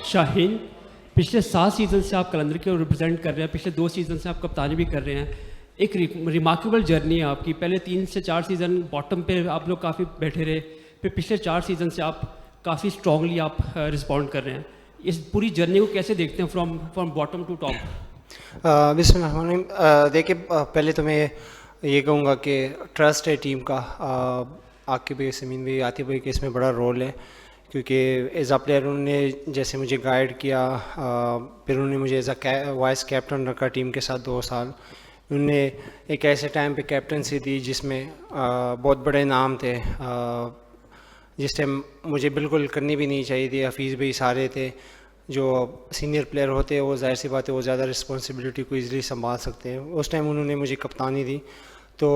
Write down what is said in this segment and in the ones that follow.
شاہین، پچھلے 7 سیزن سے آپ کلندر کو ریپرزینٹ کر رہے ہیں، پچھلے 2 سیزن سے آپ کپتانی بھی کر رہے ہیں. ایک ریمارکیبل جرنی ہے آپ کی. پہلے 3 سے 4 سیزن باٹم پہ آپ لوگ کافی بیٹھے رہے، پھر پچھلے 4 سیزن سے آپ کافی اسٹرانگلی آپ رسپونڈ کر رہے ہیں. اس پوری جرنی کو کیسے دیکھتے ہیں فرام باٹم ٹو ٹاپ؟ بسم اللہ الرحمن الرحیم. دیکھیے پہلے تو میں یہ کہوں گا کہ ٹرسٹ ہے ٹیم کا. عاقب بھائی، سمین بھائی، عاطف بھائی کے اس میں بڑا رول ہے، کیونکہ ایز اے پلیئر انہوں نے جیسے مجھے گائیڈ کیا، پھر انہوں نے مجھے ایز اے وائس کیپٹن رکھا ٹیم کے ساتھ 2 سال. انہوں نے ایک ایسے ٹائم پہ کیپٹنسی دی جس میں بہت بڑے نام تھے، جس ٹائم مجھے بالکل کرنی بھی نہیں چاہیے تھی. حفیظ بھائی سارے تھے جو سینئر پلیئر ہوتے ہیں، وہ ظاہر سی بات ہے وہ زیادہ رسپانسبلٹی کو ایزیلی سنبھال سکتے ہیں. اس ٹائم انہوں نے مجھے کپتانی دی. تو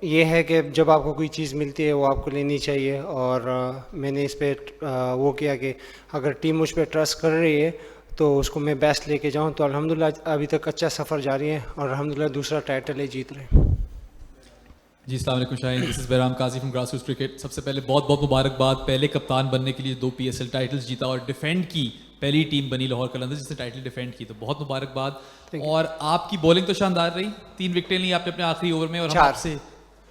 یہ ہے کہ جب آپ کو کوئی چیز ملتی ہے وہ آپ کو لینی چاہیے، اور میں نے اس پہ وہ کیا کہ اگر ٹیم مجھ پہ ٹرسٹ کر رہی ہے تو اس کو میں بیسٹ لے کے جاؤں. تو الحمدللہ ابھی تک اچھا سفر جاری ہے، اور الحمدللہ دوسرا ٹائٹل ہے جیت رہے ہیں. جی السلام علیکم شاہین، دس از بہرام قاضی فرام گراس روٹس کرکٹ. سب سے پہلے بہت بہت مبارکباد، پہلے کپتان بننے کے لیے 2 PSL ٹائٹلز جیتا اور ڈیفینڈ کی، پہلی ٹیم بنی لاہور قلندرز جس نے ٹائٹل ڈیفینڈ کی، تو بہت مبارکباد. اور آپ کی بولنگ تو شاندار رہی، 3 وکٹیں لی آپ نے اپنے آخری اوور میں، اور ہم آپ سے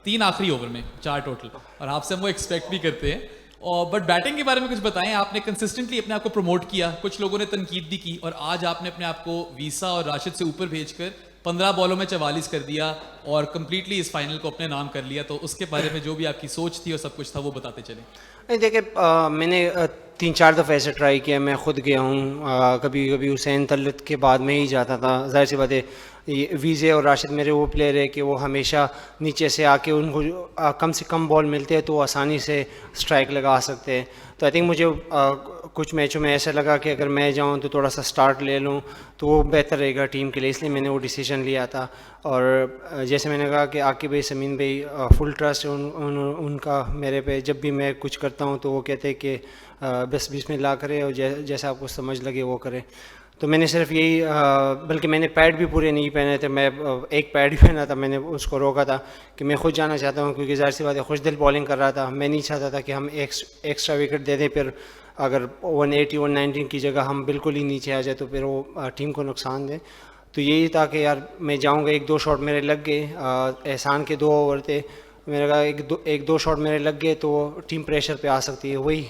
3 آخری اوور میں 4 ٹوٹل، اور آپ سے ہم وہ ایکسپیکٹ بھی کرتے ہیں. اور بٹ بیٹنگ کے بارے میں کچھ بتائیں. آپ نے کنسسٹنٹلی اپنے آپ کو پروموٹ کیا، کچھ لوگوں نے تنقید بھی کی، اور آج آپ نے اپنے آپ کو ویسا اور راشد سے اوپر بھیج کر 15 بالوں میں 44 کر دیا اور کمپلیٹلی اس فائنل کو اپنے نام کر لیا. تو اس کے بارے میں جو بھی آپ کی سوچ تھی اور سب کچھ تھا وہ بتاتے چلیں. نہیں دیکھیں، میں نے 3-4 دفعہ ایسے ٹرائی کیا. میں خود گیا ہوں، کبھی کبھی حسین طلعت کے بعد میں ہی جاتا تھا. ظاہر سی بات ہے ویزے اور راشد میرے وہ پلیئر ہے کہ وہ ہمیشہ نیچے سے آ کے ان کو کم سے کم بال ملتے ہیں تو وہ آسانی سے اسٹرائک لگا سکتے ہیں. تو آئی تھنک مجھے کچھ میچوں میں ایسا لگا کہ اگر میں جاؤں تو تھوڑا سا اسٹارٹ لے لوں تو وہ بہتر رہے گا ٹیم کے لیے، اس لیے میں نے وہ ڈیسیجن لیا تھا. اور جیسے میں نے کہا کہ عاقب بھائی، سمین بھائی، فل ٹرسٹ ہے ان کا میرے پہ. جب بھی میں کچھ کرتا ہوں تو وہ کہتے ہیں کہ بس بسم اللہ کرے اور جیسا آپ کو سمجھ لگے وہ کرے. تو میں نے صرف یہی، بلکہ میں نے پیڈ بھی پورے نہیں پہنے تھے، میں ایک پیڈ ہی پہنا تھا. میں نے اس کو روکا تھا کہ میں خود جانا چاہتا ہوں، کیونکہ ظاہر سی بات ہے خوش دل بالنگ کر رہا تھا. میں نہیں چاہتا تھا کہ ہم ایکسٹرا وکٹ دے دیں، پھر اگر 180 119 کی جگہ ہم بالکل ہی نیچے آ جائے تو پھر وہ ٹیم کو نقصان دے. تو یہی تھا کہ یار میں جاؤں گا. 1-2 شاٹ میرے لگ گئے. احسان کے 2 اوور تھے، میں نے کہا 1-2 شاٹ میرے لگ گئے تو ٹیم پریشر پہ آ سکتی ہے. وہی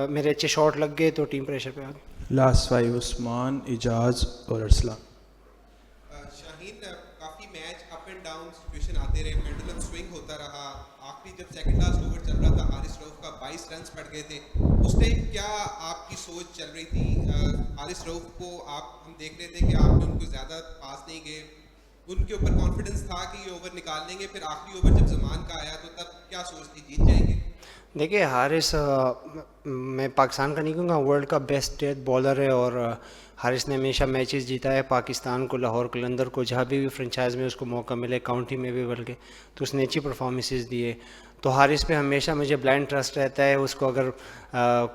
میرے اچھے شاٹ لگ گئے تو ٹیم پریشر پہ آ گئی. لاسٹ 5 عثمان، اجاز اور ارسلان. شاہین، کافی match up and down situation آتے رہے، پینڈولم سوئنگ ہوتا رہا. آخری جب سیکنڈ لاسٹ اوور چل رہا تھا، حارث رؤف کا 22 رنز پڑ گئے تھے. اس ٹائم کیا آپ کی سوچ چل رہی تھی؟ حارث رؤف کو ہم دیکھ رہے تھے کہ آپ نے ان کو زیادہ پاس نہیں گئے، ان کے اوپر کانفیڈنس تھا کہ یہ اوور نکال لیں گے. پھر آخری اوور جب زمان کا آیا تو تب کیا سوچ تھی جیت جائیں گے؟ دیکھیے حارث، میں پاکستان کا نہیں کہوں گا، ورلڈ کا بیسٹ ڈیتھ بالر ہے. اور حارث نے ہمیشہ میچز جیتا ہے پاکستان کو، لاہور قلندر کو، جہاں بھی فرنچائز میں اس کو موقع ملے، کاؤنٹی میں بھی بلکہ، تو اس نے اچھی پرفارمنسز دی ہے. تو حارث پہ ہمیشہ مجھے بلائنڈ ٹرسٹ رہتا ہے. اس کو اگر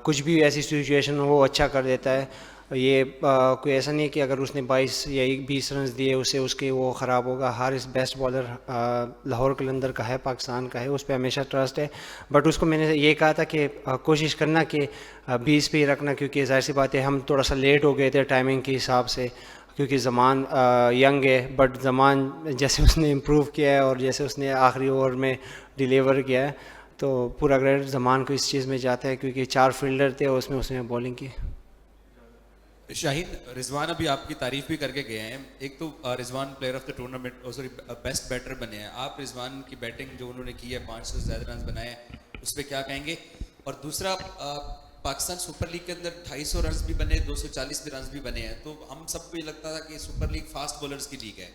کچھ بھی ایسی سچویشن ہو وہ اچھا کر دیتا ہے. یہ کوئی ایسا نہیں کہ اگر اس نے 22 یا 20 رنز دیے اس کے وہ خراب ہوگا. حارث بیسٹ بالر لاہور قلندر کا ہے، پاکستان کا ہے، اس پہ ہمیشہ ٹرسٹ ہے. بٹ اس کو میں نے یہ کہا تھا کہ کوشش کرنا کہ 20 پہ ہی رکھنا، کیونکہ ظاہر سی بات ہے ہم تھوڑا سا لیٹ ہو گئے تھے ٹائمنگ کے حساب سے، کیونکہ زمان ینگ ہے. بٹ زمان جیسے اس نے امپروو کیا ہے اور جیسے اس نے آخری اوور میں ڈیلیور کیا ہے تو پورا کریڈٹ زمان کو اس چیز میں جاتا ہے، کیونکہ 4 فیلڈر تھے اور اس نے بالنگ کی. شاہین، رضوان ابھی آپ کی تعریف بھی کر کے گئے ہیں. ایک تو Rizwan player of the tournament, sorry best batter بنے ہیں. آپ رضوان کی بیٹنگ جو انہوں نے کی ہے، 500 سے زیادہ رنز بنائے ہیں، اس پہ کیا کہیں گے؟ اور دوسرا، پاکستان سپر لیگ کے اندر 250 رنز بھی بنے، 240 بھی رنز بھی بنے ہیں. تو ہم سب کو یہ لگتا تھا کہ سپر لیگ فاسٹ بولرز کی لیگ ہے.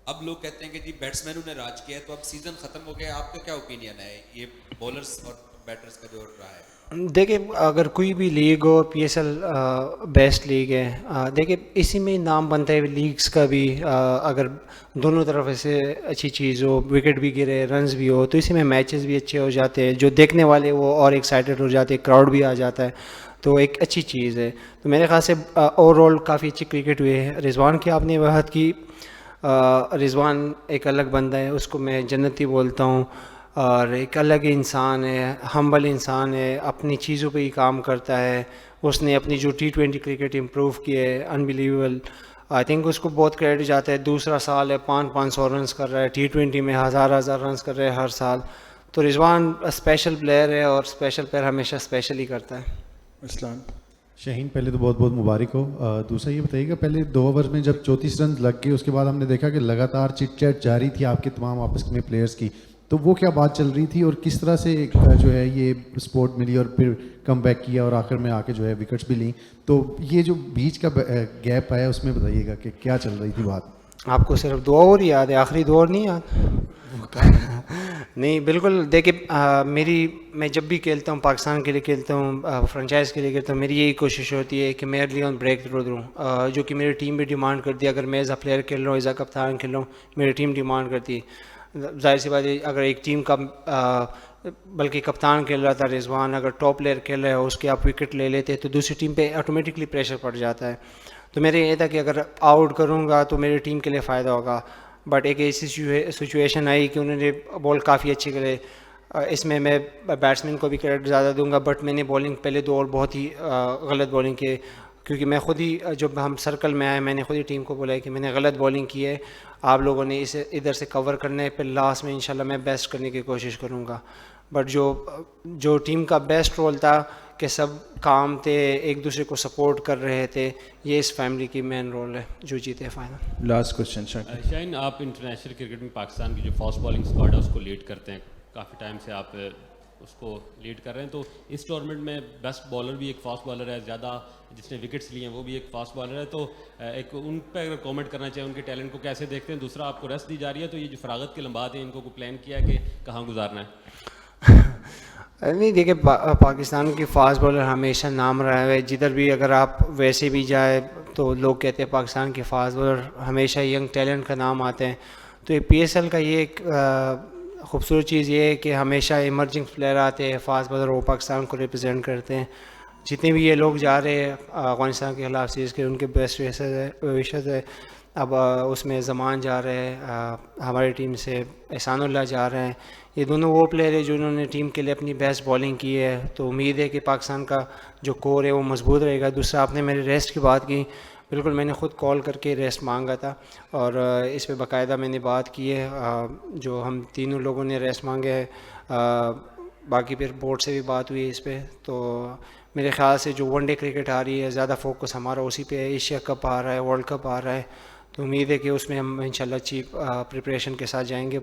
اب لوگ کہتے ہیں کہ جی بیٹسمینوں نے راج کیا ہے. تو اب سیزن ختم ہو گیا، آپ کا کیا اوپینین ہے یہ بولرز اور بیٹرز کا جو رہا ہے؟ دیکھیں اگر کوئی بھی لیگ ہو، PSL بیسٹ لیگ ہے. دیکھیں اسی میں نام بنتا ہے لیگس کا بھی. اگر دونوں طرف ایسے اچھی چیز ہو، وکٹ بھی گرے، رنز بھی ہو، تو اسی میں میچز بھی اچھے ہو جاتے ہیں. جو دیکھنے والے وہ اور ایکسائٹیڈ ہو جاتے ہیں، کراؤڈ بھی آ جاتا ہے، تو ایک اچھی چیز ہے. تو میرے خیال سے اوور آل کافی اچھی کرکٹ ہوئی ہے. رضوان کی آپ نے بات کی، رضوان ایک الگ بندہ ہے، اس کو میں جنتی بولتا ہوں. اور ایک الگ انسان ہے, ہمبل انسان ہے, اپنی چیزوں پہ ہی کام کرتا ہے. اس نے اپنی جو T20 کرکٹ امپروو کی ہے, انبیلیویبل. آئی تھنک اس کو بہت کریڈٹ جاتا ہے. دوسرا سال ہے 500 رنز کر رہا ہے, T20 میں 1000 رنز کر رہے ہیں ہر سال. تو رضوان اسپیشل پلیئر ہے, اور اسپیشل پلیئر ہمیشہ اسپیشل ہی کرتا ہے. اسلام. شاہین پہلے تو بہت بہت مبارک ہو. دوسرا یہ بتائیے گا, پہلے 2 اوور میں جب 34 رنز لگ گئے اس کے بعد ہم نے دیکھا کہ لگاتار چٹ چیٹ جاری تھی آپ کے تمام آپس میں پلیئرز کی, تو وہ کیا بات چل رہی تھی اور کس طرح سے جو ہے یہ سپورٹ ملی اور پھر کم بیک کیا اور آخر میں آ کے جو ہے وکٹس بھی لیں؟ تو یہ جو بیچ کا گیپ آیا اس میں بتائیے گا کہ کیا چل رہی تھی بات. آپ کو صرف 2 اوور یاد ہے, آخری 2 اوور نہیں یاد؟ نہیں بالکل. دیکھیے میں جب بھی کھیلتا ہوں, پاکستان کے لیے کھیلتا ہوں, فرنچائز کے لیے کھیلتا ہوں, میری یہی کوشش ہوتی ہے کہ میں ارلی آن بریک تھرو دوں, جو کہ میری ٹیم بھی ڈیمانڈ کرتی ہے. اگر میں ایز اے پلیئر کھیل رہا ہوں, ایز اے کپتان کھیل رہا ہوں, میری ٹیم ڈیمانڈ کرتی ہے. ظاہر سی بات ہے, اگر ایک ٹیم کا بلکہ کپتان کھیل رہا تھا رضوان, اگر ٹاپ پلیئر کھیل رہا ہے اس کے آپ وکٹ لے لیتے تو دوسری ٹیم پہ آٹومیٹکلی پریشر پڑ جاتا ہے. تو میرے یہ تھا کہ اگر آؤٹ کروں گا تو میری ٹیم کے لیے فائدہ ہوگا. بٹ ایک ایسی سچویشن آئی کہ انہوں نے بال کافی اچھی کرے. اس میں بیٹسمین کو بھی کریڈٹ زیادہ دوں گا, بٹ میں نے بولنگ پہلے 2 اوور بہت ہی غلط بولنگ کی, کیونکہ میں خود ہی جب ہم سرکل میں آئے میں نے خود ہی ٹیم کو بولا ہے کہ میں نے غلط بولنگ کی ہے, آپ لوگوں نے اسے ادھر سے کور کرنا ہے, پھر لاسٹ میں انشاءاللہ میں بیسٹ کرنے کی کوشش کروں گا. بٹ جو ٹیم کا بیسٹ رول تھا کہ سب کام تھے, ایک دوسرے کو سپورٹ کر رہے تھے, یہ اس فیملی کی مین رول ہے جو جیتے فائنل. لاسٹ کوشچن شاہین, آپ انٹرنیشنل کرکٹ میں پاکستان کی جو فاسٹ بالنگ اسکواڈ ہے اس کو لیڈ کرتے ہیں, کافی ٹائم سے آپ اس کو لیڈ کر رہے ہیں. تو اس ٹورنامنٹ میں بیسٹ بالر بھی ایک فاسٹ بالر ہے, زیادہ جس نے وکٹس لیے ہیں وہ بھی ایک فاسٹ بالر ہے. تو ایک ان پہ اگر کامنٹ کرنا چاہیں, ان کے ٹیلنٹ کو کیسے دیکھتے ہیں؟ دوسرا, آپ کو ریسٹ دی جا رہی ہے, تو یہ جو فراغت کے لمحات ہیں ان کو پلان کیا ہے کہ کہاں گزارنا ہے؟ نہیں دیکھیں, پاکستان کی فاسٹ بالر ہمیشہ نام رہا ہے. جدھر بھی اگر آپ ویسے بھی جائے تو لوگ کہتے ہیں پاکستان کے فاسٹ بالر ہمیشہ ینگ ٹیلنٹ کا نام آتے ہیں. تو یہ PSL کا یہ ایک خوبصورت چیز یہ ہے کہ ہمیشہ ایمرجنگ پلیئر آتے ہیں فاسٹ بالر, وہ پاکستان کو ریپرزینٹ کرتے ہیں. جتنے بھی یہ لوگ جا رہے ہیں افغانستان کے خلاف سیریز کے, ان کے بیسٹ وشز ہے. اب اس میں زمان جا رہے ہیں ہماری ٹیم سے, احسان اللہ جا رہے ہیں. یہ دونوں وہ پلیئر ہیں جنہوں نے ٹیم کے لیے اپنی بیسٹ بالنگ کی ہے. تو امید ہے کہ پاکستان کا جو کور ہے وہ مضبوط رہے گا. دوسرا, آپ نے میرے ریسٹ کی بات کی, بالکل میں نے خود کال کر کے ریسٹ مانگا تھا, اور اس پہ باقاعدہ میں نے بات کی ہے. جو ہم تینوں لوگوں نے ریسٹ مانگے ہے, باقی پھر بورڈ سے بھی بات ہوئی ہے اس پہ. تو میرے خیال سے جو ون ڈے کرکٹ آ رہی ہے, زیادہ فوکس ہمارا اسی پہ ہے. ایشیا کپ آ رہا ہے, ورلڈ کپ آ رہا ہے, تو امید ہے کہ اس میں ہم انشاءاللہ اچھی پریپریشن کے ساتھ جائیں گے.